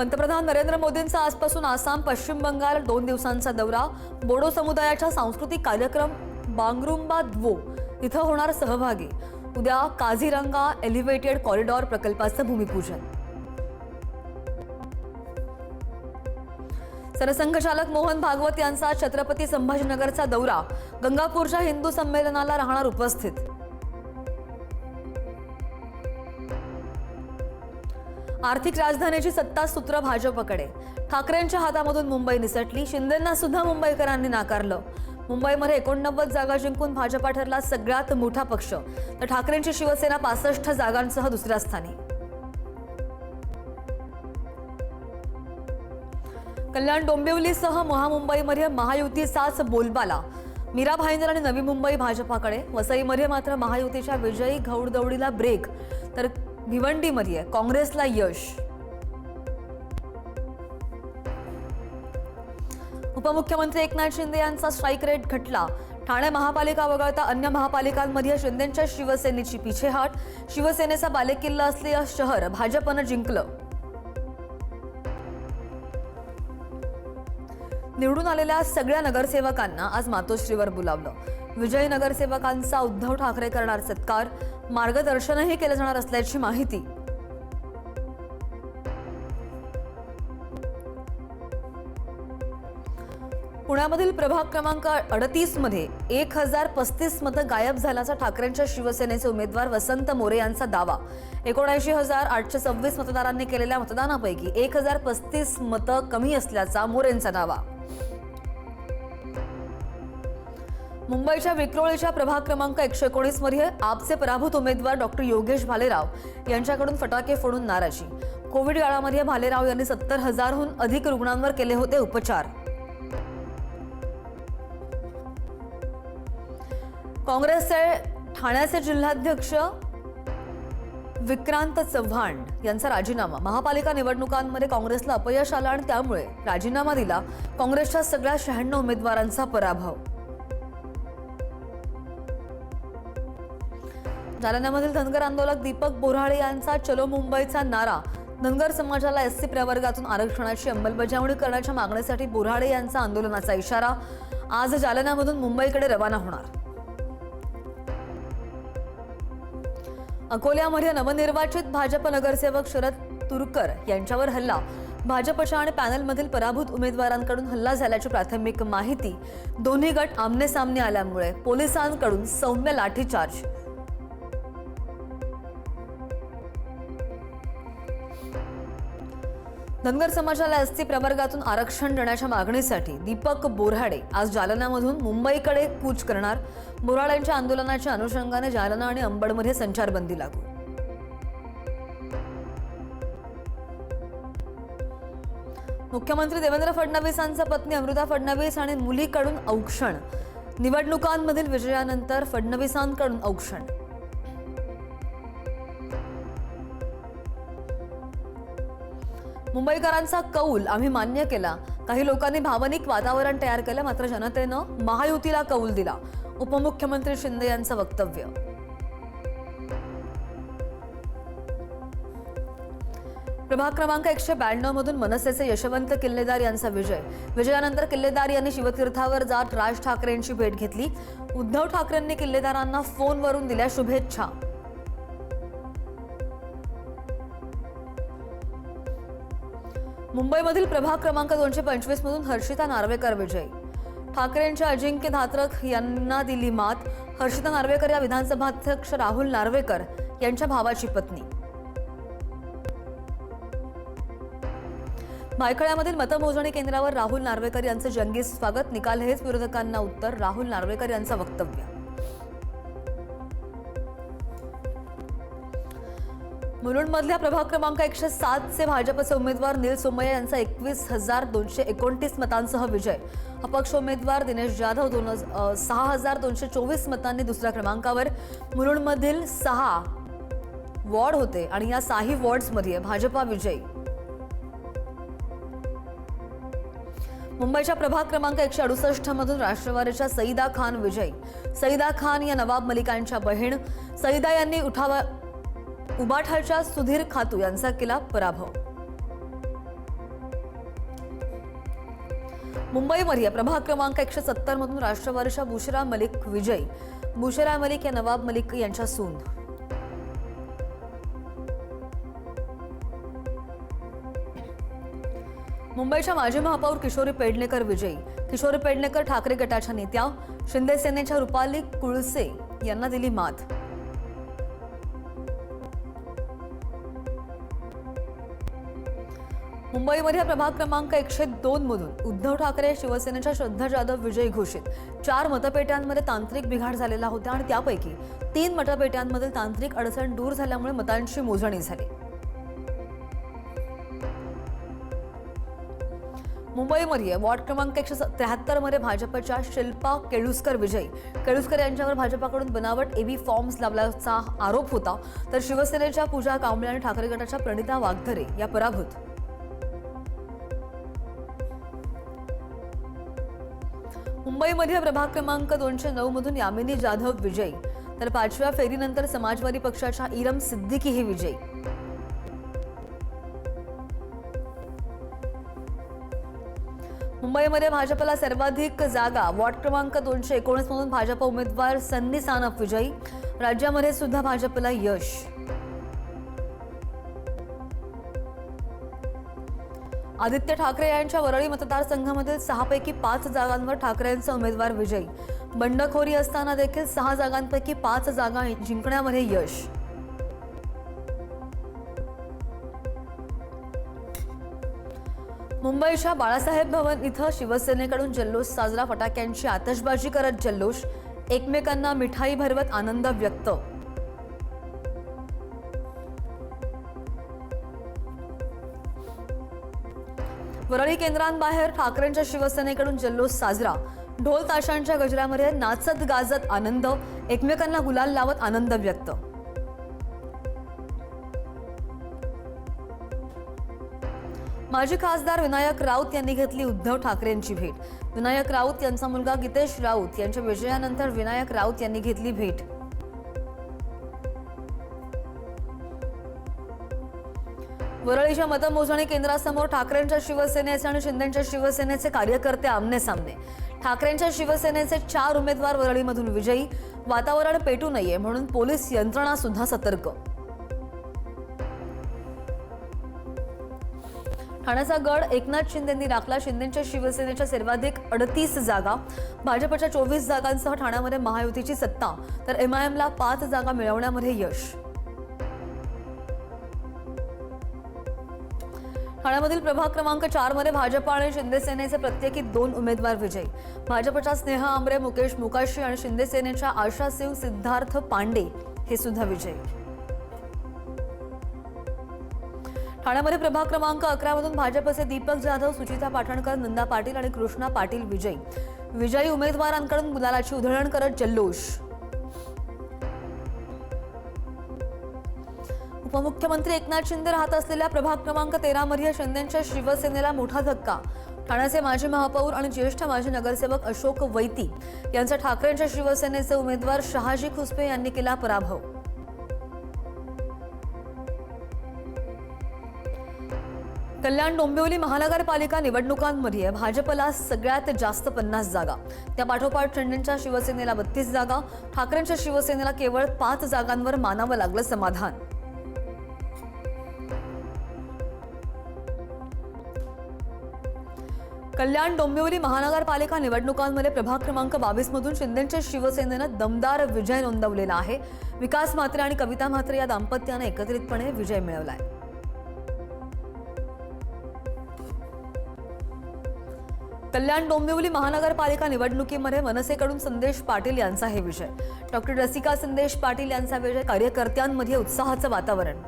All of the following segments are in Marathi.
पंतप्रधान नरेंद्र मोदींचा आजपासून आसाम पश्चिम बंगाल 2 दिवसांचा दौरा। बोडो समुदायाच्या सांस्कृतिक कार्यक्रम बांगरुंबा द्वो इथं होणार सहभागी। उद्या काझीरंगा एलिव्हेटेड कॉरिडॉर प्रकल्पाचं भूमिपूजन। सरसंघचालक मोहन भागवत यांचा छत्रपती संभाजीनगरचा दौरा। गंगापूरच्या हिंदू संमेलनाला राहणार उपस्थित। आर्थिक राजधानीची सत्ता सूत्र भाजपकडे। ठाकरेंच्या हातामधून मुंबई निसटली। शिंदेंना सुद्धा मुंबईकरांनी नाकारलं। मुंबईमध्ये 89 जागा जिंकून भाजपा ठरला सगळ्यात मोठा पक्ष, तर ठाकरेंची शिवसेना 65 जागांसह दुसऱ्या स्थानी। कल्याण डोंबिवलीसह महामुंबईमध्ये महायुतीचाच बोलबाला। मीरा भाईंदर आणि नवी मुंबई भाजपाकडे। वसईमध्ये मात्र महायुतीच्या विजयी घौडदौडीला ब्रेक, तर भिवंडीमध्ये काँग्रेसला यश। उपमुख्यमंत्री एकनाथ शिंदे यांचा स्ट्राईक रेट घटला। ठाणे महापालिका वगळता अन्य महापालिकांमध्ये शिंदेंच्या शिवसेनेची पिछेहाट। शिवसेनेचा बालेकिल्ला असलेलं शहर भाजपनं जिंकलं। निवडून आलेल्या सगळ्या नगरसेवकांना आज मातोश्रीवर बोलावलं। विजयी नगरसेवकांचा उद्धव ठाकरे करणार सत्कार। मार्गदर्शनही केलं जाणार असल्याची माहिती। पुण्यामधील प्रभाग क्रमांक 38 मध्ये 1035 मतं गायब झाल्याचा ठाकरेंच्या शिवसेनेचे उमेदवार वसंत मोरे यांचा दावा। 79,826 मतदारांनी केलेल्या मतदानापैकी 1035 मतं कमी असल्याचा मोरेंचा दावा। मुंबईच्या विक्रोळीच्या प्रभाग क्रमांक 119 मध्ये आपचे पराभूत उमेदवार डॉक्टर योगेश भालेराव यांच्याकडून फटाके फोडून नाराजी। कोविड काळामध्ये भालेराव यांनी 70,000हून अधिक रुग्णांवर केले होते उपचार। काँग्रेसचे ठाण्याचे जिल्हाध्यक्ष विक्रांत चव्हाण यांचा राजीनामा। महापालिका निवडणुकांमध्ये काँग्रेसला अपयश आलं आणि त्यामुळे राजीनामा दिला। काँग्रेसच्या सगळ्या 96 उमेदवारांचा पराभव। जालन्यामधील धनगर आंदोलक दीपक बोऱ्हाडे यांचा चलो मुंबईचा नारा। धनगर समाजाला एससी प्रवर्गातून आरक्षणाची अंमलबजावणी करण्याच्या मागणीसाठी बोऱ्हाडे यांचा आंदोलनाचा इशारा। आज जालन्यामधून मुंबईकडे रवाना होणार। अकोल्यामध्ये नवनिर्वाचित भाजप नगरसेवक शरद तुरकर यांच्यावर हल्ला। भाजपच्या आणि पॅनलमधील पराभूत उमेदवारांकडून हल्ला झाल्याची प्राथमिक माहिती। दोन्ही गट आमने सामने आल्यामुळे पोलिसांकडून सौम्य लाठीचार्ज। धनगर समाजाला एसटी प्रवर्गातून आरक्षण देण्याच्या मागणीसाठी दीपक बोऱ्हाडे आज जालन्यामधून मुंबईकडे कूच करणार। बोऱ्हाडेंच्या आंदोलनाच्या अनुषंगाने जालना आणि अंबडमध्ये संचारबंदी लागू। मुख्यमंत्री देवेंद्र फडणवीसांच्या पत्नी अमृता फडणवीस आणि मुलीकडून औक्षण। निवडणुकांमधील विजयानंतर फडणवीसांकडून औक्षण। मुंबईकरांचा कौल आम्ही मान्य केला। काही लोकांनी भावनिक वातावरण तयार केलं, मात्र जनतेनं महायुतीला कौल दिला। उपमुख्यमंत्री शिंदे यांचं वक्तव्य। प्रभाग क्रमांक 192 मधून मनसेचे यशवंत किल्लेदार यांचा विजय। विजयानंतर किल्लेदार यांनी शिवतीर्थावर जात राज ठाकरेंची भेट घेतली। उद्धव ठाकरेंनी किल्लेदारांना फोनवरून दिल्या शुभेच्छा। मुंबईमधील प्रभाग क्रमांक 225 मधून हर्षिता नार्वेकर विजयी। ठाकरेंच्या अजिंक्य धात्रक यांना दिली मात। हर्षिता नार्वेकर या विधानसभाध्यक्ष राहुल नार्वेकर यांच्या भावाची पत्नी। भायखळ्यामधील मतमोजणी केंद्रावर राहुल नार्वेकर यांचं जंगी स्वागत। निकाल हेच विरोधकांना उत्तर, राहुल नार्वेकर यांचं वक्तव्य। मुलुंडमधल्या प्रभाग क्रमांक 107 चे भाजपचे उमेदवार नील सोमय्या यांचा 21,229 मतांसह विजय। अपक्ष उमेदवार दिनेश जाधव 6,224 मतांनी दुसऱ्या क्रमांकावर। मुलुंडमधील 6 वॉर्ड होते आणि या 6 वॉर्ड्समध्ये भाजपा विजयी। मुंबईच्या प्रभाग क्रमांक 168 मधून राष्ट्रवादीच्या सईदा खान विजयी। सईदा खान या नवाब मलिकांच्या बहीण। सईदा यांनी उबाठाच्या सुधीर खातू यांचा केला पराभव। मुंबईमध्ये प्रभाग क्रमांक 170 मधून राष्ट्रवादीच्या बुशरा मलिक विजयी. बुशरा मलिक या नवाब मलिक यांच्या सून. मुंबईच्या माजी महापौर किशोरी पेडणेकर विजयी. किशोरी पेडणेकर ठाकरे गटाच्या नेत्या. शिंदे सेनेच्या रुपाली कुळसे यांना दिली मात. मुंबईमध्ये प्रभाग क्रमांक 102 मधून उद्धव ठाकरे शिवसेनेच्या श्रद्धा जाधव विजयी घोषित. 4 मतपेट्यांमध्ये तांत्रिक बिघाड झालेला होता आणि त्यापैकी 3 मतपेट्यांमधील तांत्रिक अडचण दूर झाल्यामुळे मतांची मोजणी झाली. मुंबईमध्ये वॉर्ड क्रमांक 173 मध्ये भाजपच्या शिल्पा केळुसकर विजयी. केळुसकर यांच्यावर भाजपाकडून बनावट एबी फॉर्म्स लावल्याचा आरोप होता, तर शिवसेनेच्या पूजा कांबळे आणि ठाकरे गटाच्या प्रणिता वागधरे या पराभूत. मुंबईमध्ये प्रभाग क्रमांक 209 मधून यामिनी जाधव विजयी, तर 5व्या फेरीनंतर समाजवादी पक्षाच्या इरम सिद्दीकी ही विजयी. मुंबईमध्ये भाजपला सर्वाधिक जागा वॉर्ड क्रमांक 219 मधून भाजप उमेदवार सन्नी सानप विजयी. राज्यामध्ये सुद्धा भाजपला यश. आदित्य ठाकरे यांच्या वरळी मतदारसंघामधील 6 पैकी 5 जागांवर ठाकरेंचा उमेदवार विजयी. बंडखोरी असताना देखील 6 जागांपैकी 5 जागा जिंकण्यामध्ये यश. मुंबईच्या बाळासाहेब भवन इथं शिवसेनेकडून जल्लोष साजरा. फटाक्यांची आतषबाजी करत जल्लोष. एकमेकांना मिठाई भरवत आनंद व्यक्त. वरळी केंद्रांबाहेर ठाकरेंच्या शिवसेनेकडून जल्लोष साजरा. ढोल ताशांच्या गजरामध्ये नाचत गाजत आनंद. एकमेकांना गुलाल लावत आनंद व्यक्त. माजी खासदार विनायक राऊत यांनी घेतली उद्धव ठाकरेंची भेट. विनायक राऊत यांचा मुलगा गीतेश राऊत यांच्या विजयानंतर विनायक राऊत यांनी घेतली भेट. वरळीच्या मतमोजणी केंद्रासमोर ठाकरेंच्या शिवसेनेचे आणि शिंदेच्या शिवसेनेचे कार्यकर्ते आमने सामने. ठाकरेंच्या शिवसेनेचे 4 उमेदवार वरळीमधून विजयी. वातावरण पेटू नये म्हणून पोलीस यंत्रणा सुद्धा सतर्क. ठाण्याचा गड एकनाथ शिंदेंनी राखला. शिंदेच्या शिवसेनेच्या सर्वाधिक 38 जागा. भाजपच्या 24 जागांसह ठाण्यामध्ये महायुतीची सत्ता, तर एमआयएमला 5 जागा मिळवण्यामध्ये यश. ठाण्यामधील प्रभाग क्रमांक 4 मध्ये भाजप आणि शिंदे सेनेचे प्रत्येकी 2 उमेदवार विजयी. भाजपच्या स्नेहा आंबरे, मुकेश मुकाशी आणि शिंदे सेनेच्या आशा शिव सिद्धार्थ पांडे हे सुद्धा विजयी. ठाण्यामध्ये प्रभाग क्रमांक 11 मधून भाजपचे दीपक जाधव, सुचिता पाटणकर, नंदा पाटील आणि कृष्णा पाटील विजयी. विजयी उमेदवारांकडून गुलालाची उधळण करत जल्लोष. उपमुख्यमंत्री एकनाथ शिंदे राहत असलेल्या प्रभाग क्रमांक 13 मध्ये शिंदेच्या शिवसेनेला मोठा धक्का. ठाण्याचे माजी महापौर आणि ज्येष्ठ माजी नगरसेवक अशोक वैती यांचा ठाकरेंच्या शिवसेनेचे उमेदवार शहाजी खुसपे यांनी केला पराभव. कल्याण डोंबिवली महानगरपालिका निवडणुकांमध्ये भाजपला सगळ्यात जास्त 50 जागा. त्या पाठोपाठ शिंदेच्या शिवसेनेला 32 जागा. ठाकरेंच्या शिवसेनेला केवळ 5 जागांवर मानावं लागलं समाधान. कल्याण डोंबिवली महानगरपालिका निवडणुकांमध्ये प्रभाग क्रमांक 22 मधून शिंदेच्या शिवसेनेनं दमदार विजय नोंदवलेला आहे. विकास म्हात्रे आणि कविता म्हात्रे या दाम्पत्याने एकत्रितपणे विजय मिळवलाय. कल्याण डोंबिवली महानगरपालिका निवडणुकीमध्ये मनसेकडून संदेश पाटील यांचा हे विजय. डॉक्टर रसिका संदेश पाटील यांचा विजय. कार्यकर्त्यांमध्ये उत्साहाचं वातावरण.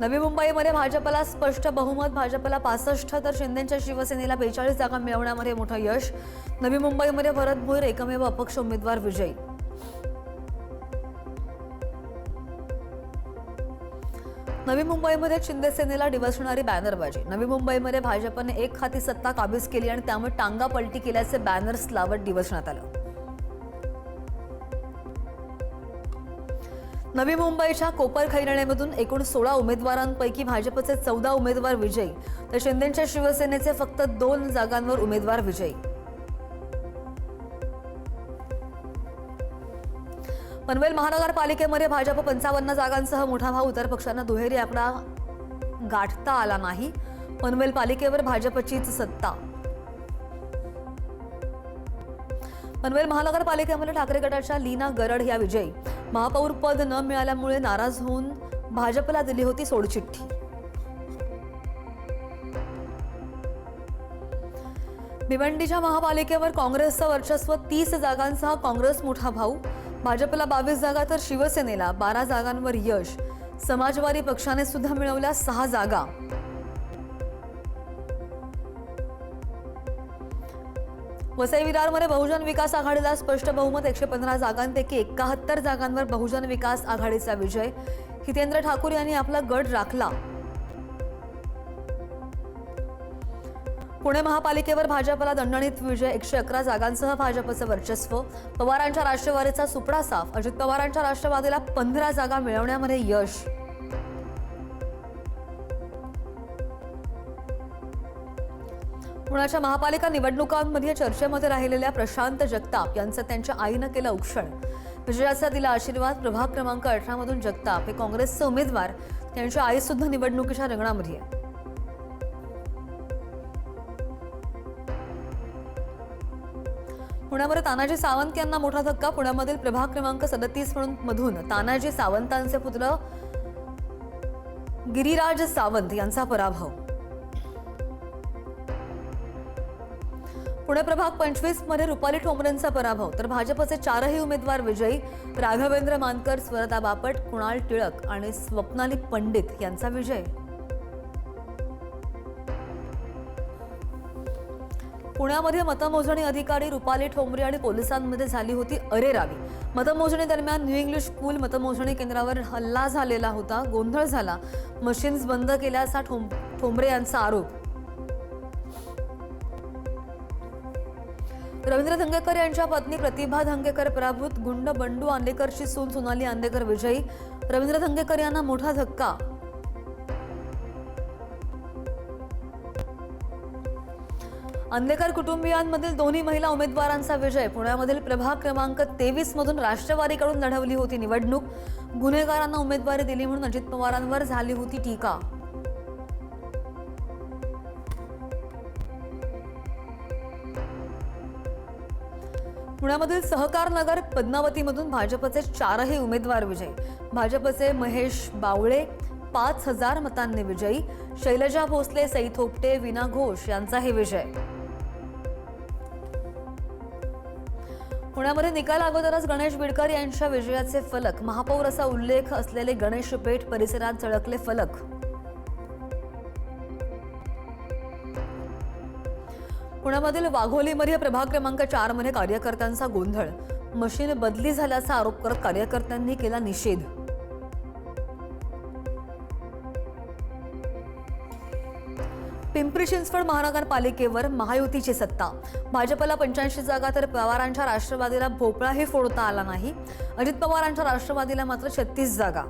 नवी मुंबईमध्ये भाजपला स्पष्ट बहुमत. भाजपला 65 तर शिंदेच्या शिवसेनेला 42 जागा मिळवण्यामध्ये मोठं यश. नवी मुंबईमध्ये भरत भोईर एकमेव अपक्ष उमेदवार विजयी. नवी मुंबईमध्ये शिंदे सेनेला डिवचणारी बॅनरबाजी. नवी मुंबईमध्ये भाजपने एक हाती सत्ता काबीज केली आणि त्यामुळे टांगा पलटी केल्याचे बॅनर्स लावत डिवचण्यात आलं. नवी मुंबईच्या कोपरखैरण्यामधून एकूण 16 उमेदवारांपैकी भाजपचे 14 उमेदवार विजयी तर शिंदेच्या शिवसेनेचे फक्त 2 जागांवर उमेदवार विजयी। पनवेल महानगरपालिकेमध्ये भाजप 55 जागांसह मोठा भाव, इतर पक्षांना दुहेरी आकडा गाठता आला नाही। पनवेल पालिकेवर भाजपचीच सत्ता। पनवेल महानगरपालिकेमध्ये ठाकरे गटाच्या लीना गरड या विजयी। महापौर पद न मिळाल्यामुळे नाराज होऊन भाजपला दिली होती सोडचिठ्ठी। भिवंडीच्या महापालिकेवर काँग्रेसचं वर्चस्व, 30 जागांसह काँग्रेस मोठा भाऊ। भाजपला 22 जागा तर शिवसेनेला 12 जागांवर यश। समाजवादी पक्षाने सुद्धा मिळवल्या 6 जागा। वसई विरारमध्ये बहुजन विकास आघाडीला स्पष्ट बहुमत, 115 जागांपैकी 71 जागांवर बहुजन विकास आघाडीचा विजय। हितेंद्र ठाकूर यांनी आपला गड राखला। पुणे महापालिकेवर भाजपला दणदणीत विजय, 111 जागांसह भाजपचं वर्चस्व। पवारांच्या राष्ट्रवादीचा सुपडा साफ, अजित पवारांच्या राष्ट्रवादीला 15 जागा मिळवण्यामध्ये यश। पुण्याच्या महापालिका निवडणुकांमध्ये चर्चेमध्ये राहिलेल्या प्रशांत जगताप यांचं त्यांच्या आईनं केलं औक्षण। विजयाचा दिला आशीर्वाद। प्रभाग क्रमांक 18 मधून जगताप हे काँग्रेसचे उमेदवार, त्यांची आई सुद्धा निवडणुकीच्या रिंगणामध्ये आहे। पुण्यामध्ये तानाजी सावंत यांना मोठा धक्का। पुण्यामधील प्रभाग क्रमांक 37 मधून तानाजी सावंतांचे पुत्र गिरिराज सावंत यांचा पराभव। पुणे प्रभाग 25 मध्ये रुपाली ठोंबरेंचा पराभव, तर भाजपचे 4ही उमेदवार विजयी। राघवेंद्र मानकर, स्वरता बापट, कुणाल टिळक आणि स्वप्नाली पंडित यांचा विजय। पुण्यामध्ये मतमोजणी अधिकारी रुपाली ठोंबरे आणि पोलिसांमध्ये झाली होती अरेरावी। मतमोजणी दरम्यान न्यू इंग्लिश स्कूल मतमोजणी केंद्रावर हल्ला झालेला होता, गोंधळ झाला, मशीन्स बंद केल्याचा ठोंबरे यांचा आरोप। रवींद्र धंगेकर यांच्या पत्नी प्रतिभा धंगेकर पराभूत। गुंड बंडू आंदेकरची सून सोनाली आंदेकर विजयी। रवींद्र धंगेकर यांना मोठा धक्का। आंदेकर कुटुंबियांमधील 2 महिला उमेदवारांचा विजय। पुण्यामधील प्रभाग क्रमांक 23 मधून राष्ट्रवादीकडून लढवली होती निवडणूक। गुन्हेगारांना उमेदवारी दिली म्हणून अजित पवारांवर झाली होती टीका। पुण्यामधील सहकार नगर पद्मावतीमधून भाजपचे 4ही उमेदवार विजयी। भाजपचे महेश बावळे 5000 मतांनी विजयी। शैलजा भोसले, सई थोपटे, विना घोष यांचा हे विजय। पुण्यामध्ये निकाल अगोदरच गणेश बिडकर यांच्या विजयाचे फलक। महापौर असा उल्लेख असलेले गणेश पेठ परिसरात झळकले फलक। पुण्यामधील वाघोलीमध्ये प्रभाग क्रमांक 4 मध्ये कार्यकर्त्यांचा गोंधळ। मशीन बदली झाल्याचा आरोप करत कार्यकर्त्यांनी केला निषेध। पिंपरी चिंचवड महानगरपालिकेवर महायुतीची सत्ता। भाजपला 85 जागा तर पवारांच्या राष्ट्रवादीला भोपळाही फोडता आला नाही। अजित पवारांच्या राष्ट्रवादीला मात्र 36 जागा।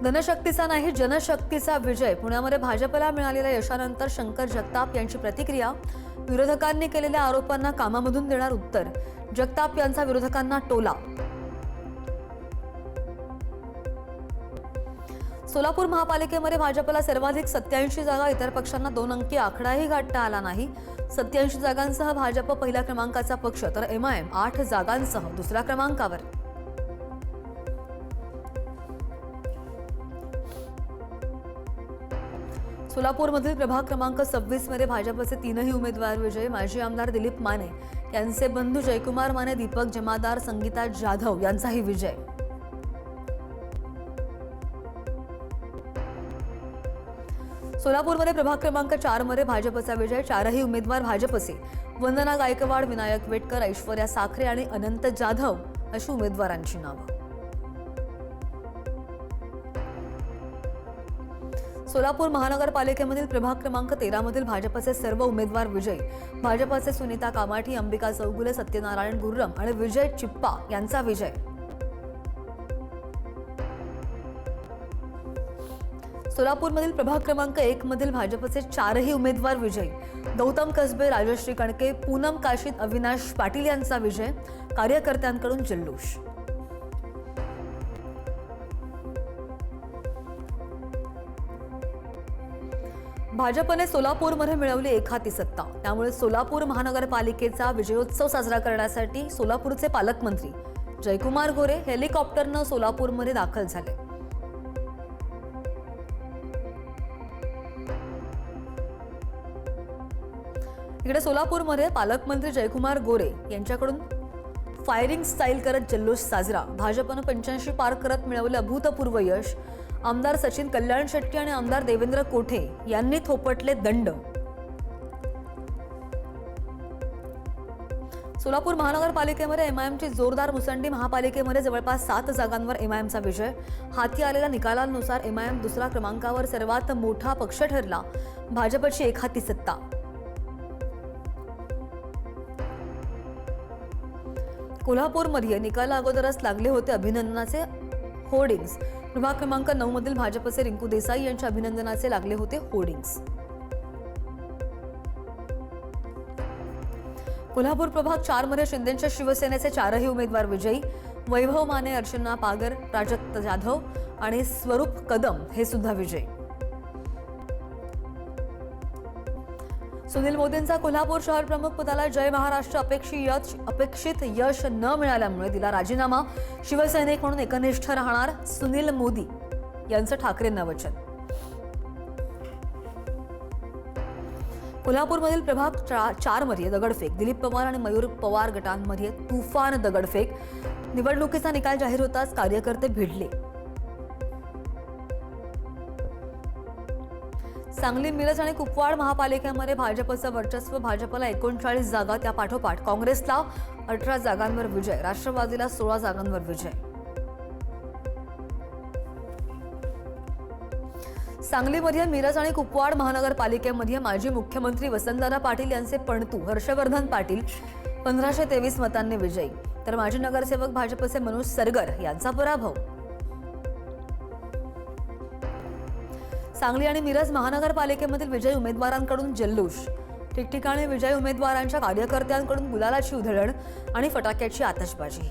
धनशक्तीचा नाही जनशक्तीचा विजय। पुण्यामध्ये भाजपला मिळालेल्या यशानंतर शंकर जगताप यांची प्रतिक्रिया। विरोधकांनी केलेल्या आरोपांना कामामधून देणार उत्तर। जगताप यांचा विरोधकांना टोला। सोलापूर महापालिकेमध्ये भाजपला सर्वाधिक 87 जागा, इतर पक्षांना 2 अंकी आकडाही गाठता आला नाही। 87 जागांसह भाजप पहिल्या क्रमांकाचा पक्ष, तर MIM 8 जागांसह दुसऱ्या क्रमांकावर। सोलापूरमधील प्रभाग क्रमांक 26 मध्ये भाजपचे 3ही उमेदवार विजयी। माजी आमदार दिलीप माने यांचे बंधू जयकुमार माने, दीपक जमादार, संगीता जाधव यांचाही विजय। सोलापूरमध्ये प्रभाग क्रमांक 4 मध्ये भाजपचा विजय। 4ही उमेदवार भाजपचे। वंदना गायकवाड, विनायक वेटकर, ऐश्वर्या साखरे आणि अनंत जाधव अशी उमेदवारांची नावं। सोलापूर महानगरपालिकेमधील प्रभाग क्रमांक 13 मधील भाजपचे सर्व उमेदवार विजयी. भाजपचे सुनीता कामाठी, अंबिका चौगुले, सत्यनारायण गुर्रम आणि विजय चिप्पा यांचा विजय. सोलापूरमधील प्रभाग क्रमांक 1 मधील भाजपचे 4ही उमेदवार विजयी. गौतम कसबे, राजश्री कणके, पूनम काशीद, अविनाश पाटील यांचा विजय. कार्यकर्त्यांकडून जल्लोष. भाजपने सोलापूरमध्ये मिळवली एकहाती सत्ता. त्यामुळे सोलापूर महानगरपालिकेचा विजयोत्सव साजरा करण्यासाठी सोलापूरचे पालकमंत्री जयकुमार गोरे हेलिकॉप्टरनं सोलापूरमध्ये दाखल झाले. इकडे सोलापूरमध्ये पालकमंत्री जयकुमार गोरे यांच्याकडून फायरिंग स्टाईल करत जल्लोष साजरा. भाजपनं 85 पार करत मिळवलं अभूतपूर्व यश. आमदार सचिन कल्याण शेट्टी आणि आमदार देवेंद्र कोठे यांनी थोपटले दंड. सोलापूर महानगरपालिकेमध्ये एमआयएमची जोरदार मुसंडी. महापालिकेमध्ये जवळपास 7 जागांवर एमआयएमचा विजय. हाती आलेल्या निकालांनुसार एमआयएम दुसऱ्या क्रमांकावर सर्वात मोठा पक्ष ठरला. भाजपची एकहाती सत्ता. कोल्हापूरमध्ये निकाला अगोदरच लागले होते अभिनंदनाचे होर्डिंग्स. प्रभाग क्रमांक 9 मधील भाजपचे रिंकू देसाई यांच्या अभिनंदनाचे लागले होते होर्डिंग्स. कोल्हापूर प्रभाग 4 मध्ये शिंदेच्या शिवसेनेचे 4ही उमेदवार विजयी. वैभव माने, अर्चना पागर, प्राजक्त जाधव आणि स्वरूप कदम हे सुद्धा विजयी. सुनील मोदींचा कोल्हापूर शहर प्रमुख पदाला जय महाराष्ट्र अपेक्षित यश न मिळाल्यामुळे दिला राजीनामा. शिवसैनिक म्हणून एकनिष्ठ राहणार सुनील मोदी यांचं ठाकरेंना वचन. कोल्हापूरमधील प्रभाग 4 मध्ये दगडफेक. दिलीप पवार आणि मयूर पवार गटांमध्ये तुफान दगडफेक. निवडणुकीचा निकाल जाहीर होताच कार्यकर्ते भिडले. सांगली, मिरज आणि कुपवाड महापालिकेमध्ये भाजपचं वर्चस्व. भाजपला 39 जागा, त्या पाठोपाठ काँग्रेसला 18 जागांवर विजय. राष्ट्रवादीला 16 जागांवर विजय. सांगलीमध्ये मिरज आणि कुपवाड महानगरपालिकेमध्ये माजी मुख्यमंत्री वसंतदादा पाटील यांचे पणतू हर्षवर्धन पाटील 1523 मतांनी विजयी. तर माजी नगरसेवक भाजपचे मनोज सरगर यांचा पराभव. सांगली आणि मिरज महानगरपालिकेमधील विजयी उमेदवारांकडून जल्लोष. ठिकठिकाणी विजयी उमेदवारांच्या कार्यकर्त्यांकडून गुलालाची उधळण आणि फटाक्याची आतषबाजी.